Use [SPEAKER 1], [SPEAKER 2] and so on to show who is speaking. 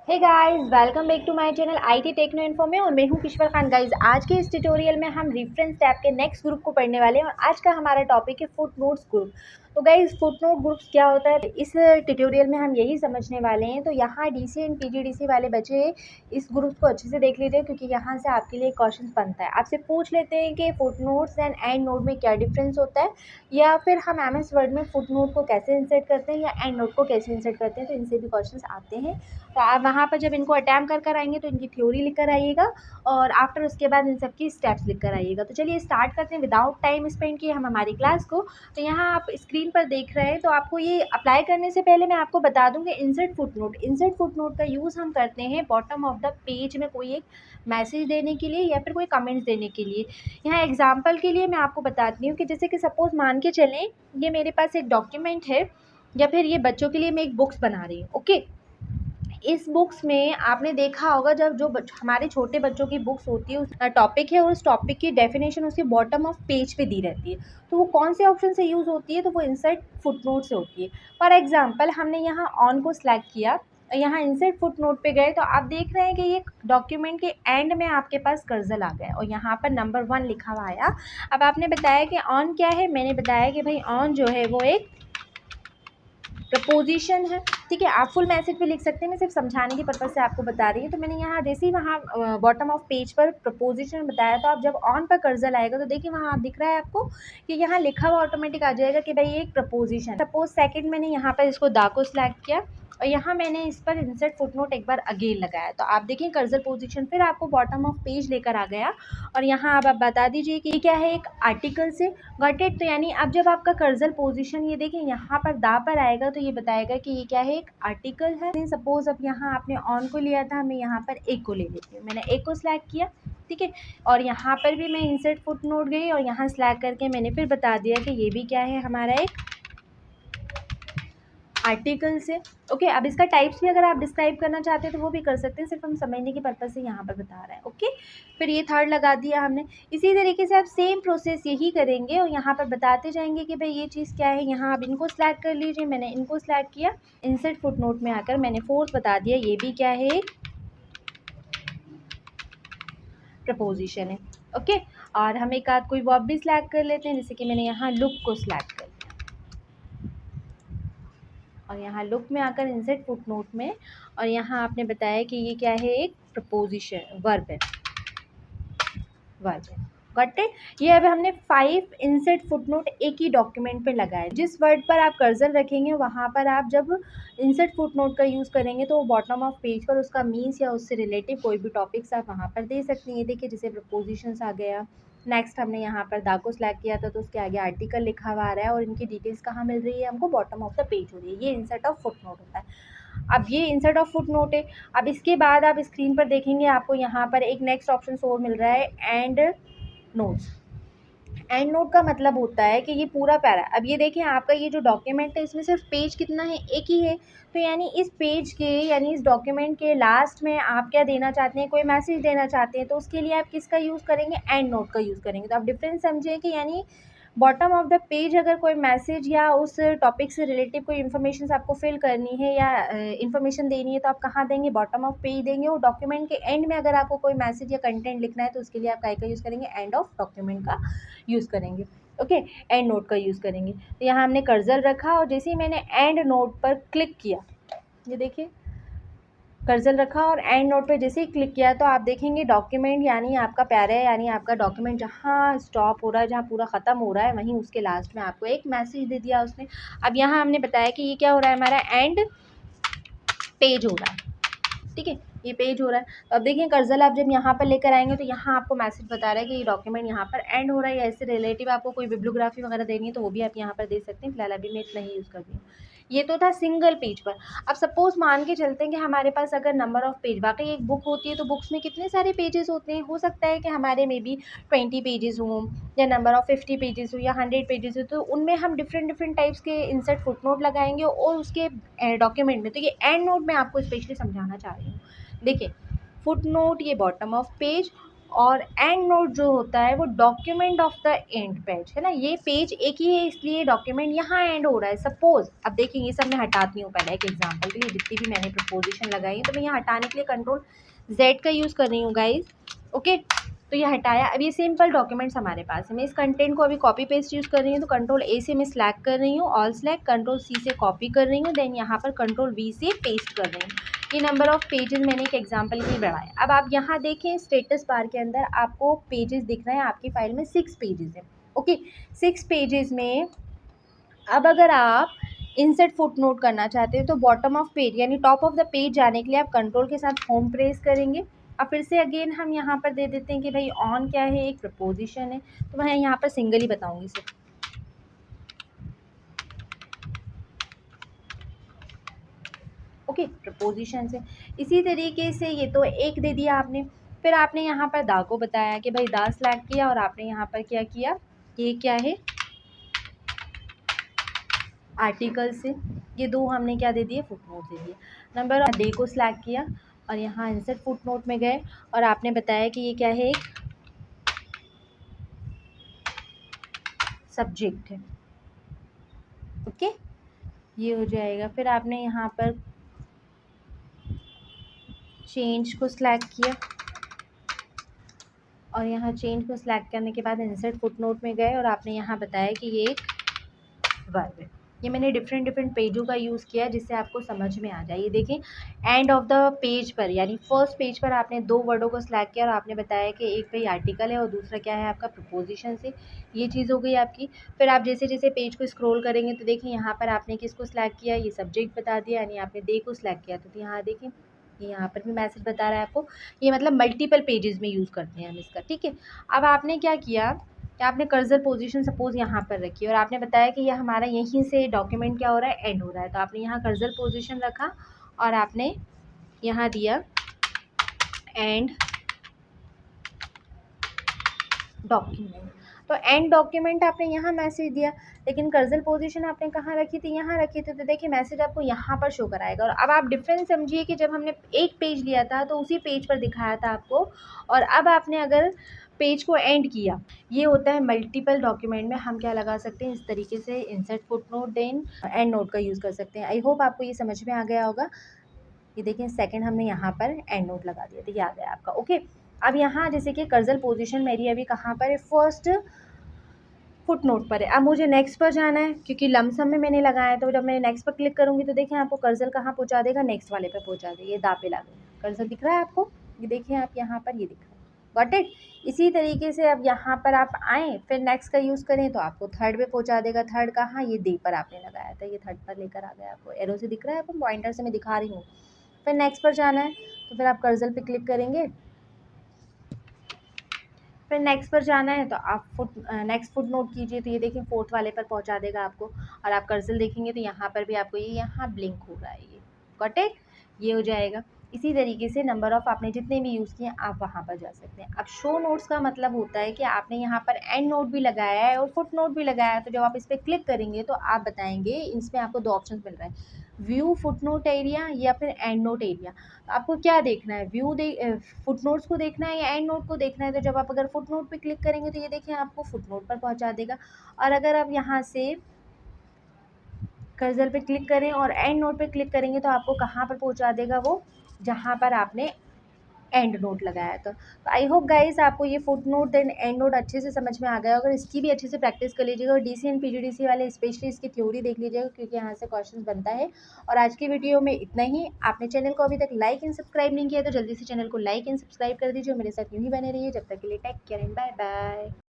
[SPEAKER 1] Hey guys, welcome back to my channel IT techno info में। और मैं हूं किश्वर खान। गाइस, आज के इस ट्यूटोरियल में हम रेफरेंस टैब के नेक्स्ट ग्रुप को पढ़ने वाले हैं और आज का हमारा टॉपिक है फुटनोट्स ग्रुप। तो गाइस, फुटनोट ग्रुप्स क्या होता है, इस ट्यूटोरियल में हम यही समझने वाले हैं। तो यहाँ डीसी एंड पीजीडीसी वाले बच्चे इस ग्रुप को अच्छे से देख लीजिए, क्योंकि यहाँ से आपके लिए क्वेश्चन बनता है। आपसे पूछ लेते हैं कि फुटनोट्स एंड एंड नोट में क्या डिफरेंस होता है, या फिर हम एमएस वर्ड में फुटनोट को कैसे इंसर्ट करते हैं या एंड नोट को कैसे इंसर्ट करते हैं। तो इनसे भी क्वेश्चन आते हैं। तो आप वहाँ पर जब इनको अटैम्प्ट कर आएंगे तो इनकी थ्योरी लिख कर आइएगा और आफ्टर उसके बाद इन सब की स्टेप्स लिख कर आइएगा। तो चलिए स्टार्ट करते हैं विदाउट टाइम स्पेंड किए हम हमारी क्लास को। तो यहाँ आप स्क्रीन पर देख रहे हैं। तो आपको ये अप्लाई करने से पहले मैं आपको बता दूँ कि इंसर्ट फुट नोट का यूज़ हम करते हैं बॉटम ऑफ द पेज में कोई एक मैसेज देने के लिए या फिर कोई कमेंट्स देने के लिए। यहाँ एग्जाम्पल के लिए मैं आपको बताती हूँ कि जैसे कि सपोज मान के चलें, ये मेरे पास एक डॉक्यूमेंट है या फिर ये बच्चों के लिए मैं एक बुक्स बना रही हूँ। ओके, इस बुक्स में आपने देखा होगा जब हमारे छोटे बच्चों की बुक्स होती है, उस टॉपिक है और उस टॉपिक की डेफिनेशन उसके बॉटम ऑफ पेज पे दी रहती है। तो वो कौन से ऑप्शन से यूज़ होती है, तो वो इंसर्ट फुटनोट से होती है। फॉर एग्जांपल, हमने यहाँ ऑन को सिलेक्ट किया, यहाँ इंसर्ट फुटनोट पे गए तो आप देख रहे हैं कि ये डॉक्यूमेंट के एंड में आपके पास कर्सर आ गया और यहाँ पर नंबर 1 लिखा हुआ आया। अब आपने बताया कि ऑन क्या है, मैंने बताया कि भाई ऑन जो है वो एक प्रपोजिशन है। ठीक है, आप फुल मैसेज भी लिख सकते हैं, मैं सिर्फ समझाने के पर्पज़ से आपको बता रही हूँ। तो मैंने यहाँ जैसे ही वहाँ बॉटम ऑफ पेज पर प्रपोजिशन बताया, तो आप जब ऑन पर कर्सर आएगा तो देखिए वहाँ आप दिख रहा है आपको कि यहाँ लिखा हुआ ऑटोमेटिक आ जाएगा कि भाई ये एक प्रपोजिशन। सपोज सेकंड मैंने यहाँ पर इसको दा को सिलेक्ट किया और यहाँ मैंने इस पर इंसर्ट फुटनोट एक बार अगेन लगाया। तो आप देखिए कर्सर पोजीशन फिर आपको बॉटम ऑफ पेज लेकर आ गया। और यहाँ आप बता दीजिए कि ये क्या है, एक आर्टिकल से। Got it. तो यानी अब जब आपका कर्सर पोजीशन ये देखिए यहाँ पर दा पर आएगा तो ये बताएगा कि ये क्या है, एक आर्टिकल है। सपोज अब यहाँ आपने ऑन को लिया था, मैं यहाँ पर एक को ले लेती हूँ। मैंने एक को सिलेक्ट किया, ठीक है। और यहाँ पर भी मैं इंसर्ट फुटनोट गई और यहाँ सिलेक्ट करके मैंने फिर बता दिया कि ये भी क्या है, हमारा एक आर्टिकल से। ओके, अब इसका टाइप्स भी अगर आप डिस्क्राइब करना चाहते हैं तो वो भी कर सकते हैं, सिर्फ हम समझने के पर्पज़ से यहाँ पर बता रहे हैं। ओके, फिर ये थर्ड लगा दिया हमने। इसी तरीके से आप सेम प्रोसेस यही करेंगे और यहाँ पर बताते जाएंगे कि भाई ये चीज़ क्या है। यहाँ आप इनको सिलेक्ट कर लीजिए, मैंने इनको सिलेक्ट किया। इंसर्ट फुटनोट में आकर मैंने फोर्थ बता दिया, ये भी क्या है, प्रपोजिशन है। ओके, और हम एक आध कोई वर्ब भी सिलेक्ट कर लेते हैं, जैसे कि मैंने यहाँ लुक को सिलेक्ट कर और यहाँ लुक में आकर इंसर्ट फुटनोट में, और यहाँ आपने बताया कि ये क्या है, एक प्रपोजिशन वर्ब है, वर्ब है। Got it. ये अब हमने 5 इंसर्ट फुटनोट एक ही डॉक्यूमेंट पे लगाए। जिस वर्ड पर आप कर्सर रखेंगे वहाँ पर आप जब इंसर्ट फुटनोट का यूज़ करेंगे तो बॉटम ऑफ पेज पर उसका मीन्स या उससे रिलेटिव कोई भी टॉपिक्स आप वहाँ पर दे सकते हैं। देखिए जैसे प्रपोजिशंस आ गया। नेक्स्ट हमने यहाँ पर दा को सिलेक्ट किया था तो उसके आगे आर्टिकल लिखा हुआ आ रहा है और इनकी डिटेल्स कहाँ मिल रही है हमको, बॉटम ऑफ द पेज हो रही है। ये इंसर्ट ऑफ फुटनोट होता है। अब ये इंसर्ट ऑफ फुटनोट है। अब इसके बाद आप स्क्रीन पर देखेंगे आपको यहाँ पर एक नेक्स्ट ऑप्शन और मिल रहा है, एंड नोट्स। एंड नोट का मतलब होता है कि ये पूरा पैरा। अब ये देखिए आपका ये जो डॉक्यूमेंट है इसमें सिर्फ पेज कितना है, एक ही है। तो यानी इस पेज के यानी इस डॉक्यूमेंट के लास्ट में आप क्या देना चाहते हैं, कोई मैसेज देना चाहते हैं, तो उसके लिए आप किसका यूज़ करेंगे, एंड नोट का यूज़ करेंगे। तो आप डिफरेंस समझिए कि यानी बॉटम ऑफ द पेज अगर कोई मैसेज या उस टॉपिक से रिलेटिव कोई इन्फॉर्मेशन आपको फिल करनी है या इन्फॉर्मेशन देनी है तो आप कहाँ देंगे, बॉटम ऑफ पेज देंगे। और डॉक्यूमेंट के एंड में अगर आपको कोई मैसेज या कंटेंट लिखना है तो उसके लिए आप क्या का यूज़ करेंगे, एंड ऑफ डॉक्यूमेंट का यूज़ करेंगे। ओके, एंड नोट का यूज़ करेंगे। तो यहाँ हमने कर्सर रखा और जैसे ही मैंने एंड नोट पर क्लिक किया, ये देखिए कर्सर रखा और एंड नोट पे जैसे ही क्लिक किया तो आप देखेंगे डॉक्यूमेंट यानी आपका प्यारा है, यानी आपका डॉक्यूमेंट जहाँ स्टॉप हो रहा है, जहाँ पूरा ख़त्म हो रहा है, वहीं उसके लास्ट में आपको एक मैसेज दे दिया उसने। अब यहाँ हमने बताया कि ये क्या हो रहा है, हमारा एंड पेज हो रहा है। ठीक है, ये पेज हो रहा है। तो अब देखिए कर्सर आप जब यहाँ पर लेकर आएंगे तो यहाँ आपको मैसेज बता रहा है कि ये डॉक्यूमेंट यहाँ पर एंड हो रहा है, या इससे रिलेटिव आपको कोई बिब्लियोग्राफी वगैरह देनी है तो वो भी आप यहाँ पर दे सकते हैं। फिलहाल अभी मैं इतना ही यूज़ कर रही हूँ। ये तो था सिंगल पेज पर। अब सपोज मान के चलते हैं कि हमारे पास अगर नंबर ऑफ पेज, वाकई एक बुक होती है तो बुक्स में कितने सारे पेजेस होते हैं। हो सकता है कि हमारे में भी 20 पेजेस हों या नंबर ऑफ 50 पेजेस हो या 100 पेजेस हो, तो उनमें हम डिफरेंट डिफरेंट टाइप्स के इंसर्ट फुटनोट लगाएंगे और उसके डॉक्यूमेंट में। तो ये एंड नोट में आपको स्पेशली समझाना चाह रही हूँ। देखिए फुटनोट ये बॉटम ऑफ पेज और एंड नोट जो होता है वो document of the end page है ना। ये पेज एक ही है इसलिए डॉक्यूमेंट यहाँ एंड हो रहा है। सपोज अब देखिए ये सब मैं हटाती हूँ पहले एक एग्जांपल के लिए, जितनी भी मैंने प्रपोजिशन लगाई है तो मैं यहाँ हटाने के लिए कंट्रोल Z का यूज़ कर रही हूँ गाइज। ओके, तो ये हटाया। अब ये सिंपल डॉक्यूमेंट्स हमारे पास है। मैं इस कंटेंट को अभी कॉपी पेस्ट यूज़ कर रही हूँ, तो कंट्रोल A से मैं सिलेक्ट कर रही हूँ, ऑल सिलेक्ट, कंट्रोल C से कॉपी कर रही हूँ, देन यहाँ पर कंट्रोल V से पेस्ट कर रही हूँ। ये नंबर ऑफ़ पेजेस मैंने एक एग्जांपल के लिए बढ़ाया। अब आप यहाँ देखें स्टेटस बार के अंदर आपको पेजेस दिख रहे हैं, आपकी फाइल में 6 पेजेस हैं। ओके, 6 पेजेस में अब अगर आप इंसर्ट फुट नोट करना चाहते हैं तो बॉटम ऑफ पेज यानी टॉप ऑफ द पेज जाने के लिए आप कंट्रोल के साथ होम प्रेस करेंगे। अब फिर से अगेन हम यहाँ पर दे देते हैं कि भाई ऑन क्या है, एक प्रपोजिशन है, तो मैं यहाँ पर सिंगल ही बताऊँगी सिर्फ। ओके, प्रपोजिशन से इसी तरीके से ये तो एक दे दिया आपने। फिर आपने यहाँ पर दा को बताया कि भाई दा सिलेक्ट किया और आपने यहाँ पर क्या किया, ये क्या है आर्टिकल से, ये दो हमने क्या दे दिए, फुटनोट दे दिए। नंबर डे को सिलेक्ट किया और यहाँ इंसर्ट फुटनोट में गए और आपने बताया कि ये क्या है, एक सब्जेक्ट है। ओके, ये हो जाएगा। फिर आपने यहाँ पर चेंज को सिलेक्ट किया और यहाँ चेंज को सिलेक्ट करने के बाद इंसर्ट फुटनोट में गए और आपने यहाँ बताया कि ये एक वर्ब है। ये मैंने डिफरेंट पेजों का यूज़ किया जिससे आपको समझ में आ जाए। ये देखें एंड ऑफ द पेज पर यानी फर्स्ट पेज पर आपने दो वर्डों को सिलेक्ट किया और आपने बताया कि एक भाई आर्टिकल है और दूसरा क्या है आपका प्रपोजिशन से। ये चीज़ हो गई आपकी। फिर आप जैसे जैसे पेज को स्क्रॉल करेंगे तो देखिए यहाँ पर आपने किसको सिलेक्ट किया, ये सब्जेक्ट बता दिया, यानी आपने दे को सिलेक्ट किया तो यहाँ देखें ये यहाँ पर भी मैसेज बता रहा है आपको। ये मतलब मल्टीपल पेजेस में यूज़ करते हैं हम इसका, ठीक है। अब आपने क्या किया कि आपने कर्सर पोजीशन सपोज़ यहाँ पर रखी और आपने बताया कि यह हमारा यहीं से डॉक्यूमेंट क्या हो रहा है, एंड हो रहा है, तो आपने यहाँ कर्सर पोजीशन रखा और आपने यहाँ दिया एंड डॉक्यूमेंट। तो एंड डॉक्यूमेंट आपने यहाँ मैसेज दिया, लेकिन कर्सर पोजीशन आपने कहाँ रखी थी, यहाँ रखी थी, तो देखिए मैसेज आपको यहाँ पर शो कराएगा। और अब आप डिफरेंस समझिए कि जब हमने एक पेज लिया था तो उसी पेज पर दिखाया था आपको, और अब आपने अगर पेज को एंड किया, ये होता है मल्टीपल डॉक्यूमेंट में हम क्या लगा सकते हैं, इस तरीके से insert footnote then endnote का यूज़ कर सकते हैं। आई होप आपको ये समझ में आ गया होगा। ये देखिए सेकंड हमने यहाँ पर एंड नोट लगा दिया, तो ये आ गया आपका। ओके, अब यहाँ जैसे कि कर्सर पोजीशन मेरी अभी कहाँ पर है, फर्स्ट फुट नोट पर है। अब मुझे नेक्स्ट पर जाना है क्योंकि लमसम में मैंने लगाया, तो जब मैं नेक्स्ट पर क्लिक करूँगी तो देखिए आपको कर्सर कहाँ पहुँचा देगा, नेक्स्ट वाले पर पहुँचा देगा। ये दा पे लगा कर्सर दिख रहा है आपको, ये देखिए आप यहाँ पर ये दिख रहा है। Got it. इसी तरीके से अब यहाँ पर आप आएँ फिर नेक्स्ट का यूज़ करें तो आपको थर्ड पे पहुँचा देगा। थर्ड कहाँ, ये दे पर आपने लगाया था, ये थर्ड पर लेकर आ गया। आपको एरो से दिख रहा है, आपको पॉइंटर से मैं दिखा रही हूँ। फिर नेक्स्ट पर जाना है तो फिर आप कर्सर पे क्लिक करेंगे, फिर नेक्स्ट पर जाना है तो आप नेक्स्ट फुट नोट कीजिए, तो ये देखिए फोर्थ वाले पर पहुंचा देगा आपको। और आप कर्सर देखेंगे तो यहाँ पर भी आपको ये यहाँ ब्लिंक हो रहा है, ये गॉट इट, ये हो जाएगा। इसी तरीके से नंबर ऑफ़ आपने जितने भी यूज़ किए आप वहाँ पर जा सकते हैं। अब शो नोट्स का मतलब होता है कि आपने यहाँ पर एंड नोट भी लगाया है और फुट नोट भी लगाया है, तो जब आप इस पर क्लिक करेंगे तो आप बताएंगे, इसमें आपको दो ऑप्शन मिल रहे हैं, व्यू फुट नोट एरिया या फिर एंड नोट एरिया। तो आपको क्या देखना है, व्यू फुट नोट्स को देखना है या एंड नोट को देखना है। तो जब आप अगर फुट नोट पर क्लिक करेंगे तो ये देखिए आपको फुट नोट पर पहुँचा देगा। और अगर आप यहाँ से कर्सर पे क्लिक करें और एंड नोट पे क्लिक करेंगे तो आपको कहाँ पर पहुँचा देगा, वो जहाँ पर आपने एंड नोट लगाया था। तो आई होप गाइस आपको ये footnote then endnote अच्छे से समझ में आ गया। अगर इसकी भी अच्छे से प्रैक्टिस कर लीजिएगा और डीसी एंड पीजीडीसी वाले स्पेशली इसकी थ्योरी देख लीजिएगा क्योंकि यहाँ से क्वेश्चन बनता है। और आज की वीडियो में इतना ही। आपने चैनल को अभी तक लाइक एंड सब्सक्राइब नहीं किया तो जल्दी से चैनल को लाइक एंड सब्सक्राइब कर दीजिए। मेरे साथ यूँ ही बने रहिए। जब तक के लिए take care and bye bye.